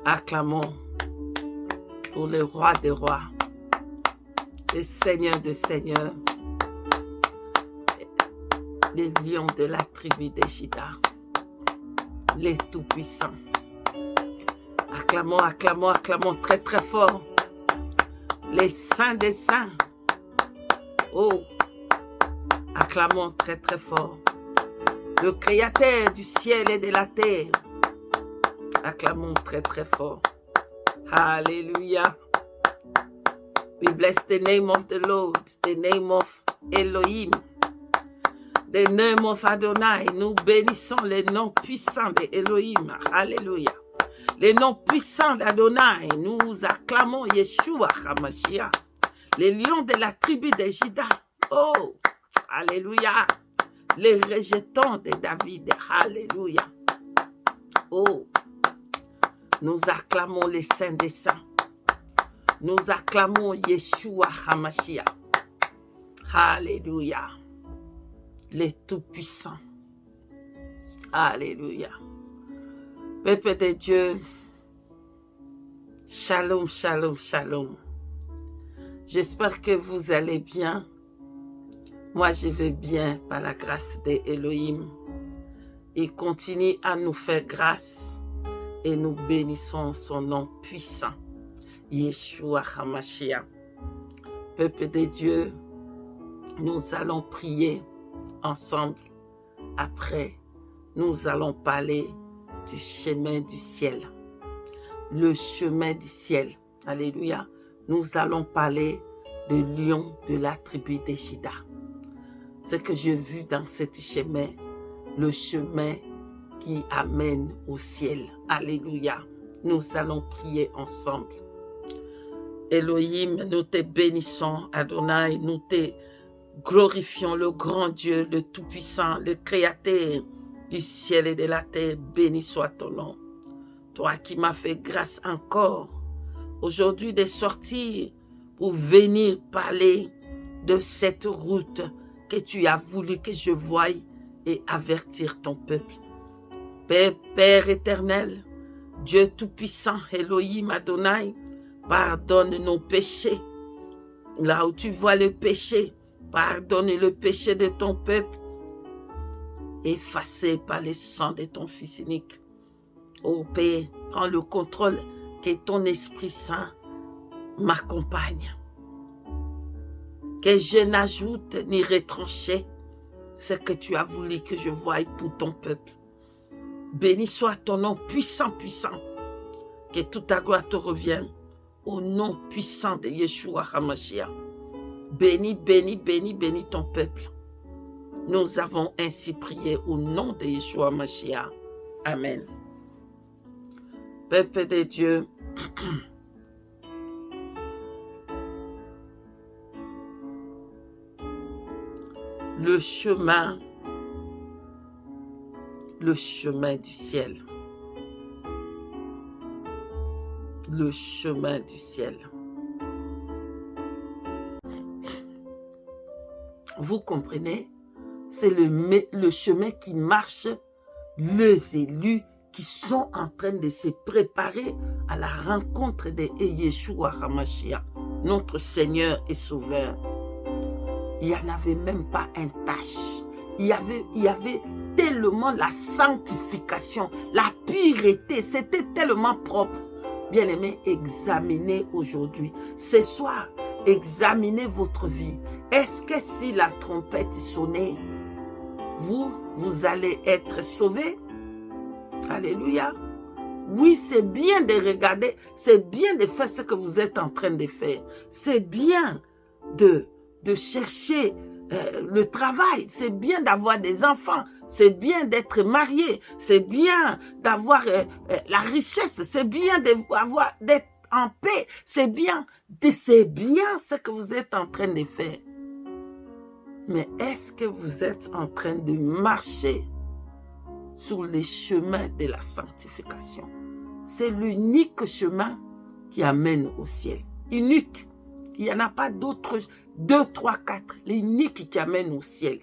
Acclamons pour le roi des rois, le Seigneur de seigneurs, les lions de la tribu de Juda, les tout-puissants. Acclamons, acclamons, acclamons très très fort. Les saints des saints. Oh, acclamons très très fort. Le créateur du ciel et de la terre. Acclamons très très fort. Hallelujah. We bless the name of the Lord, the name of Elohim, the name of Adonai. Nous bénissons les noms puissants de Elohim. Hallelujah. Les noms puissants d'Adonai. Nous acclamons Yeshua HaMashiach, les lions de la tribu de Juda. Oh, Alléluia. Les rejetons de David. Alléluia. Oh, nous acclamons les saints des saints. Nous acclamons Yeshua HaMashiach. Alléluia. Les tout-puissants. Alléluia. Peuple de Dieu, shalom, shalom, shalom. J'espère que vous allez bien. Moi, je vais bien par la grâce d'Elohim. Il continue à nous faire grâce et nous bénissons son nom puissant, Yeshua HaMashiach. Peuple de Dieu, nous allons prier ensemble. Après, nous allons parler du chemin du ciel. Le chemin du ciel. Alléluia. Nous allons parler de lion de la tribu de Juda. Ce que j'ai vu dans ce chemin, le chemin qui amène au ciel. Alléluia. Nous allons prier ensemble. Elohim, nous te bénissons. Adonai, nous te glorifions, le grand Dieu, le Tout-Puissant, le Créateur du ciel et de la terre. Béni soit ton nom. Toi qui m'as fait grâce encore aujourd'hui de sortir pour venir parler de cette route que tu as voulu que je voie et avertir ton peuple. Père éternel, Dieu Tout-Puissant, Elohim Adonai, pardonne nos péchés. Là où tu vois le péché, pardonne le péché de ton peuple, effacé par le sang de ton Fils unique. Ô Père, prends le contrôle, que ton Esprit Saint m'accompagne. Que je n'ajoute ni retranche ce que tu as voulu que je voie pour ton peuple. Béni soit ton nom puissant, puissant. Que toute ta gloire te revienne au nom puissant de Yeshua HaMashiach. Béni, béni, béni, béni ton peuple. Nous avons ainsi prié au nom de Yeshua HaMashiach. Amen. Peuple de Dieu, le chemin du ciel. Le chemin du ciel. Vous comprenez? C'est le chemin qui marche, les élus qui sont en train de se préparer à la rencontre de Yeshua HaMashiach, notre Seigneur et Sauveur. Il n'y en avait même pas un tache. Il y avait tellement la sanctification, la pureté, c'était tellement propre. Bien-aimés, examinez aujourd'hui. Ce soir, examinez votre vie. Est-ce que si la trompette sonnait, vous allez être sauvés? Alléluia. Oui, c'est bien de regarder, c'est bien de faire ce que vous êtes en train de faire. C'est bien de chercher le travail, c'est bien d'avoir des enfants, c'est bien d'être marié, c'est bien d'avoir la richesse, c'est bien d'être en paix, c'est bien ce que vous êtes en train de faire. Mais est-ce que vous êtes en train de marcher sur les chemins de la sanctification? C'est l'unique chemin qui amène au ciel. Unique. Il n'y en a pas d'autres, 2, 3, 4. L'unique qui amène au ciel.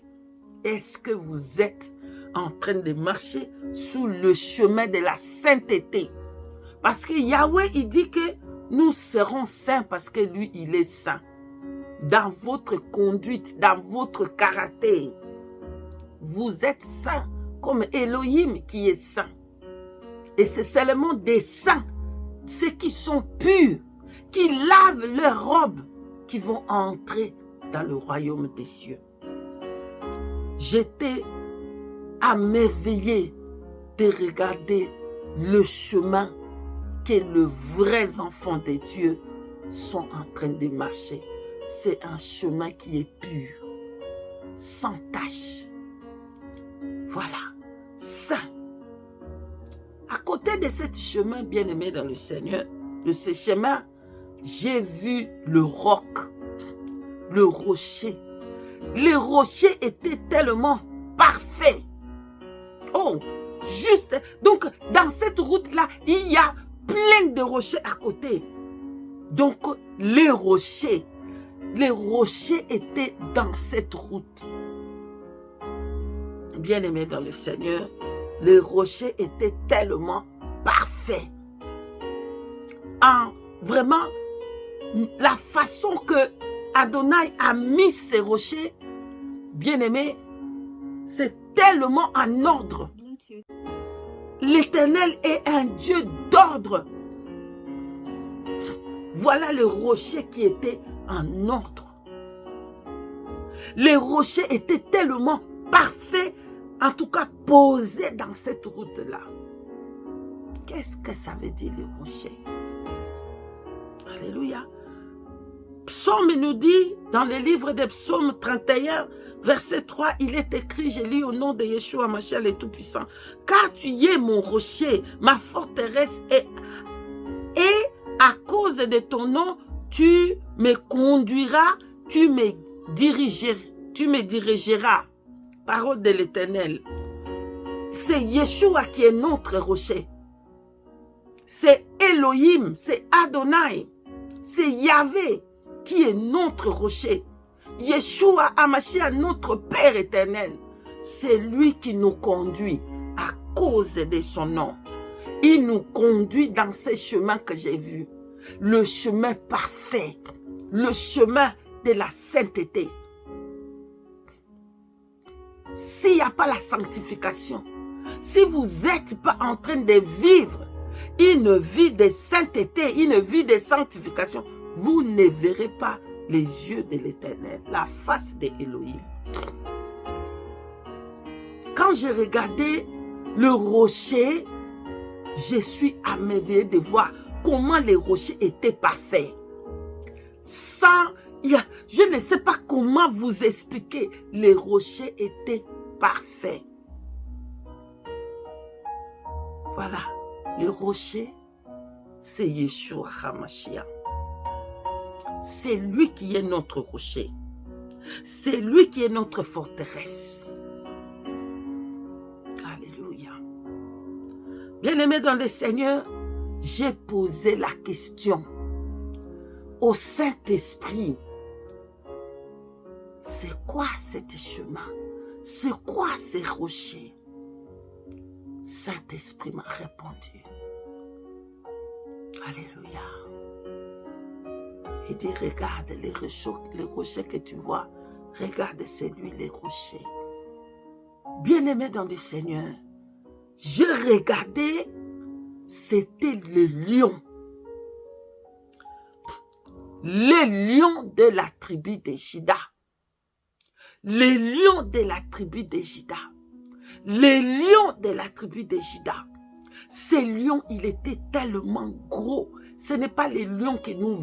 Est-ce que vous êtes en train de marcher sur le chemin de la sainteté? Parce que Yahweh, il dit que nous serons saints parce que lui, il est saint. Dans votre conduite, dans votre caractère, vous êtes saints comme Elohim qui est saint. Et c'est seulement des saints, ceux qui sont purs, qui lavent leurs robes, qui vont entrer dans le royaume des cieux. J'étais émerveillé de regarder le chemin que les vrais enfants de Dieu sont en train de marcher. C'est un chemin qui est pur, sans tache. Voilà, saint. À côté de ce chemin bien-aimé dans le Seigneur, de ce chemin, j'ai vu le roc, le rocher. Le rocher était tellement parfait. Oh, juste. Donc, dans cette route-là, il y a plein de rochers à côté. Donc, les rochers étaient dans cette route. Bien-aimé dans le Seigneur, les rochers étaient tellement parfaits. Vraiment, la façon que Adonai a mis ces rochers, bien-aimé, c'est tellement en ordre. L'Éternel est un Dieu d'ordre. Voilà le rocher qui était en ordre. Les rochers étaient tellement parfaits, en tout cas posés dans cette route-là. Qu'est-ce que ça veut dire les rochers? Alléluia. Psaume nous dit, dans le livre des psaumes 31, verset 3, il est écrit, je lis au nom de Yeshua, Mashiach le Tout-Puissant, car tu es mon rocher, ma forteresse, et à cause de ton nom, tu me conduiras, tu me dirigeras. Parole de l'Éternel. C'est Yeshua qui est notre rocher. C'est Elohim, c'est Adonai, c'est Yahvé qui est notre rocher. Yeshua Hamashiach, notre Père éternel, c'est lui qui nous conduit à cause de son nom. Il nous conduit dans ces chemins que j'ai vus. Le chemin parfait, le chemin de la sainteté. S'il n'y a pas la sanctification, si vous n'êtes pas en train de vivre une vie de sainteté, une vie de sanctification, vous ne verrez pas les yeux de l'Éternel, la face de Elohim. Quand j'ai regardé le rocher, je suis émerveillé de voir comment les rochers étaient parfaits. Je ne sais pas comment vous expliquer, les rochers étaient parfaits. Voilà, le rocher, c'est Yeshua HaMashiach. C'est lui qui est notre rocher. C'est lui qui est notre forteresse. Alléluia. Bien-aimé dans le Seigneur, j'ai posé la question au Saint-Esprit. C'est quoi ce chemin? C'est quoi ces rochers? Saint-Esprit m'a répondu. Alléluia. Il dit, regarde les rochers que tu vois. Regarde, c'est lui les rochers. Bien-aimé dans le Seigneur, je regardais, c'était le lion. Les lions de la tribu de Juda. Les lions de la tribu de Juda. Les lions de la tribu de Juda. Ces lions, il était tellement gros. Ce n'est pas les lions que nous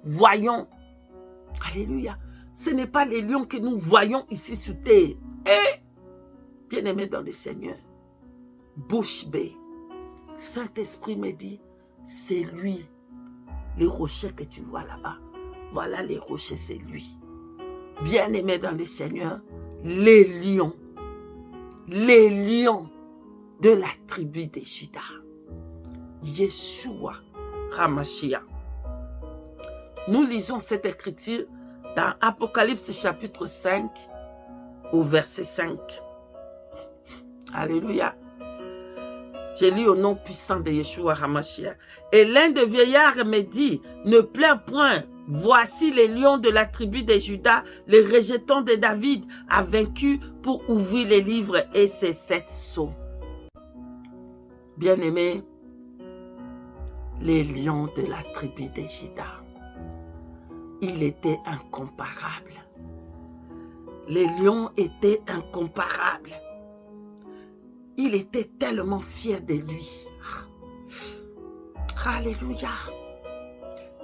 voyons. Alléluia. Ce n'est pas les lions que nous voyons ici sur terre. Et, bien-aimé dans le Seigneur, bouche bée, Saint-Esprit me dit, c'est lui. Les rochers que tu vois là-bas, voilà les rochers, c'est lui. Bien-aimé dans le Seigneur, les lions de la tribu de Juda. Yeshua HaMashiach. Nous lisons cette écriture dans Apocalypse chapitre 5 au verset 5. Alléluia. J'ai lu au nom puissant de Yeshua HaMashiach. Et l'un des vieillards me dit, ne pleure point. Voici les lions de la tribu de Juda, les rejetons de David, a vaincu pour ouvrir les livres et ses 7 sceaux. Bien-aimés, les lions de la tribu de Juda, il était incomparable. Les lions étaient incomparables. Il était tellement fier de lui. Alléluia.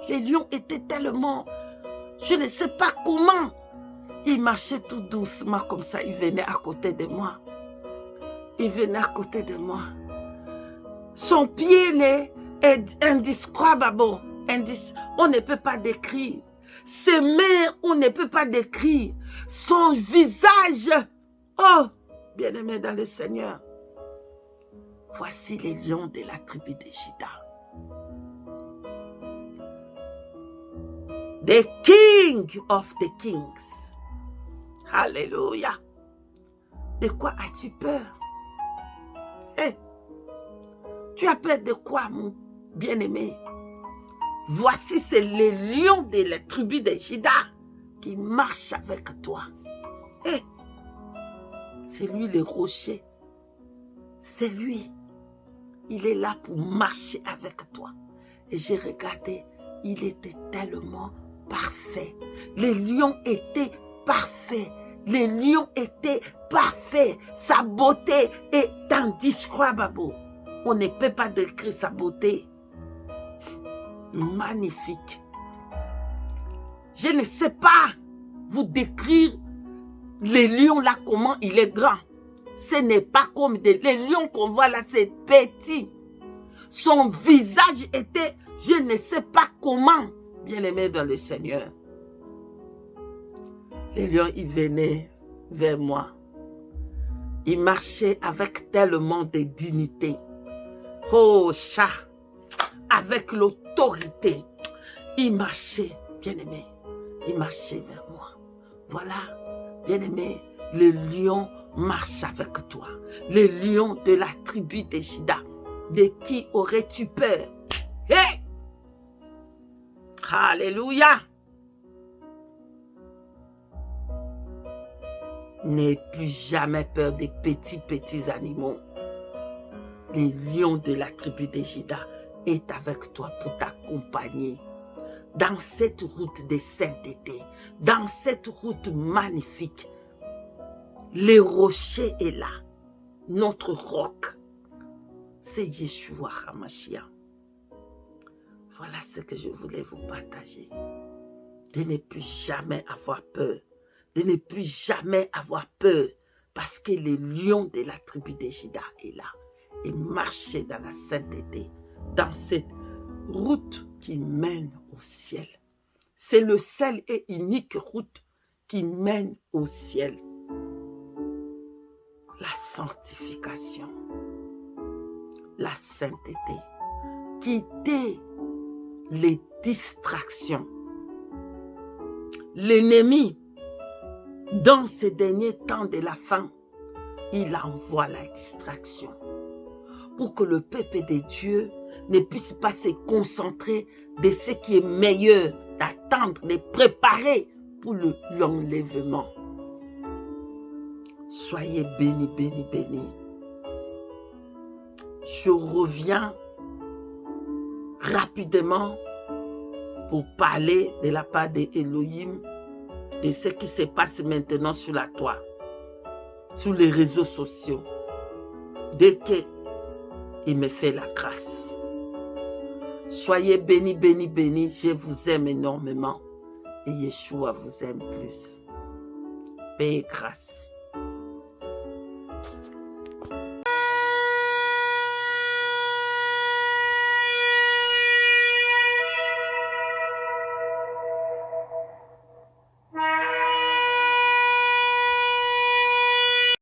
Les lions étaient tellement... Je ne sais pas comment. Il marchait tout doucement comme ça. Il venait à côté de moi. Il venait à côté de moi. Son pied est indescribable. On ne peut pas décrire. Ses mains, on ne peut pas décrire. Son visage. Oh, bien-aimé dans le Seigneur. Voici les lions de la tribu de Juda. The King of the Kings. Alléluia. De quoi as-tu peur? Tu as peur de quoi, mon bien-aimé? Voici, c'est les lions de la tribu de Juda qui marchent avec toi. C'est lui le rocher. C'est lui. Il est là pour marcher avec toi. Et j'ai regardé, il était tellement parfait. Les lions étaient parfaits. Les lions étaient parfaits. Sa beauté est indescribable. On ne peut pas décrire sa beauté. Magnifique. Je ne sais pas vous décrire les lions là, comment il est grand. Ce n'est pas comme les lions qu'on voit là, c'est petit. Son visage était, je ne sais pas comment, bien aimé dans le Seigneur. Les lions, ils venaient vers moi. Ils marchaient avec tellement de dignité. Oh, chat, avec l'autorité. Ils marchaient, bien aimé, ils marchaient vers moi. Voilà, bien aimé, les lions marchent avec toi. Les lions de la tribu de Juda. De qui aurais-tu peur? Hey! Alléluia! N'aie plus jamais peur des petits animaux. Les lions de la tribu de Juda est avec toi pour t'accompagner dans cette route de sainteté, dans cette route magnifique. Le rocher est là, notre roc, c'est Yeshua HaMashiach. Voilà ce que je voulais vous partager. De ne plus jamais avoir peur, de ne plus jamais avoir peur, parce que le lion de la tribu de Juda est là, et marcher dans la sainteté, dans cette route qui mène au ciel. C'est le seul et unique route qui mène au ciel. La sanctification, la sainteté, quitter les distractions. L'ennemi, dans ces derniers temps de la fin, il envoie la distraction pour que le peuple de Dieu ne puisse pas se concentrer de ce qui est meilleur, d'attendre, de préparer pour l'enlèvement. Soyez bénis, bénis, bénis. Je reviens rapidement pour parler de la part d'Elohim, de ce qui se passe maintenant sur la toile, sur les réseaux sociaux. Dès qu'il me fait la grâce. Soyez bénis, bénis, bénis. Je vous aime énormément. Et Yeshua vous aime plus. Paix et grâce.